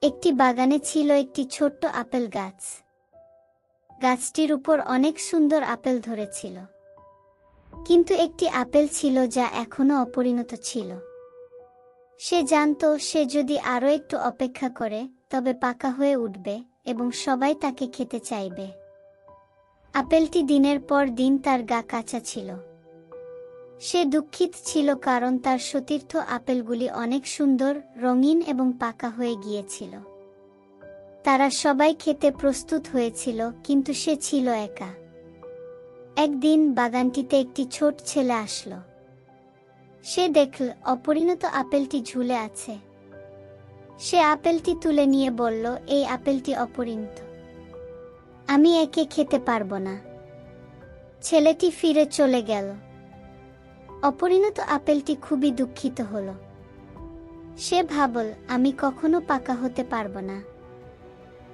একটি বাগানে ছিল একটি ছোট্ট আপেল গাছ। গাছটির উপর অনেক সুন্দর আপেল ধরেছিল, কিন্তু একটি আপেল ছিল যা এখনো অপরিণত ছিল। সে জানত সে যদি আরো একটু অপেক্ষা করে তবে পাকা হয়ে উঠবে এবং সবাই তাকে খেতে চাইবে। আপেলটি দিনের পর দিন তার গা কাঁচা ছিল। সে দুঃখিত ছিল কারণ তার সতীর্থ আপেলগুলি অনেক সুন্দর, রঙিন এবং পাকা হয়ে গিয়েছিল। তারা সবাই খেতে প্রস্তুত হয়েছিল, কিন্তু সে ছিল একা। একদিন বাগানটিতে একটি ছোট ছেলে আসলো। সে দেখল অপরিণত আপেলটি ঝুলে আছে। সে আপেলটি তুলে নিয়ে বলল, এই আপেলটি অপরিণত, আমি একে খেতে পারবো না। ছেলেটি ফিরে চলে গেল। অপরিণত আপেলটি খুবই দুঃখিত হলো। সে ভাবল, আমি কখনো পাকা হতে পারবো না।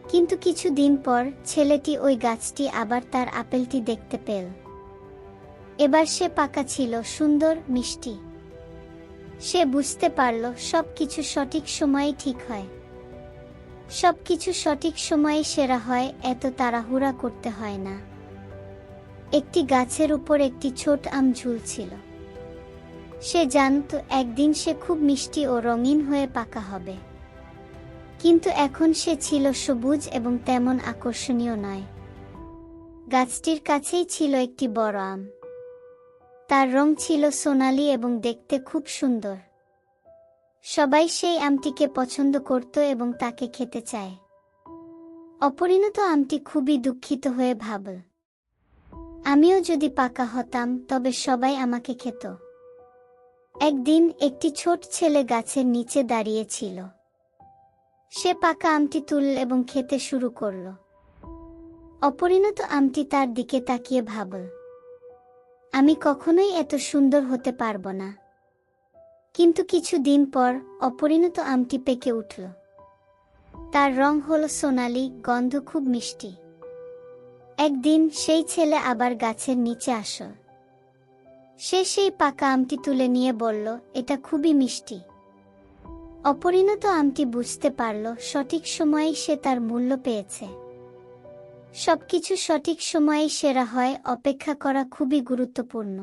কিন্তু কিছুদিন পর ছেলেটি ওই গাছটি আবার তার আপেলটি দেখতে পেল। এবার সে পাকা ছিল, সুন্দর, মিষ্টি। সে বুঝতে পারল সবকিছু সঠিক সময়ে ঠিক হয়। সবকিছু সঠিক সময়ে সেরা হয়, এত তাড়াহুড়া করতে হয় না। একটি গাছের উপর একটি ছোট আম ঝুলছিল। সে জানত একদিন সে খুব মিষ্টি ও রঙিন হয়ে পাকা হবে। কিন্তু এখন সে ছিল সবুজ এবং তেমন আকর্ষণীয় নয়। গাছটির কাছেই ছিল একটি বড় আম। তার রং ছিল সোনালী এবং দেখতে খুব সুন্দর। সবাই সেই আমটিকে পছন্দ করত এবং তাকে খেতে চায়। অপরিণত আমটি খুবই দুঃখিত হয়ে ভাবল, আমিও যদি পাকা হতাম তবে সবাই আমাকে খেত। একদিন একটি ছোট ছেলে গাছের নিচে দাঁড়িয়ে ছিল। সে পাকা আমটি তুলল এবং খেতে শুরু করল। অপরিণত আমটি তার দিকে তাকিয়ে ভাবল, আমি কখনোই এত সুন্দর হতে পারবো না। কিন্তু কিছুদিন পর অপরিণত আমটি পেকে উঠল। তার রং হলো সোনালী, গন্ধ খুব মিষ্টি। একদিন সেই ছেলে আবার গাছের নিচে আসল। সে সেই পাকা আমটি তুলে নিয়ে বলল, এটা খুবই মিষ্টি। অপরিণত আমটি বুঝতে পারল সঠিক সময়েই সে তার মূল্য পেয়েছে। সবকিছু সঠিক সময়েই সেরা হয়, অপেক্ষা করা খুবই গুরুত্বপূর্ণ।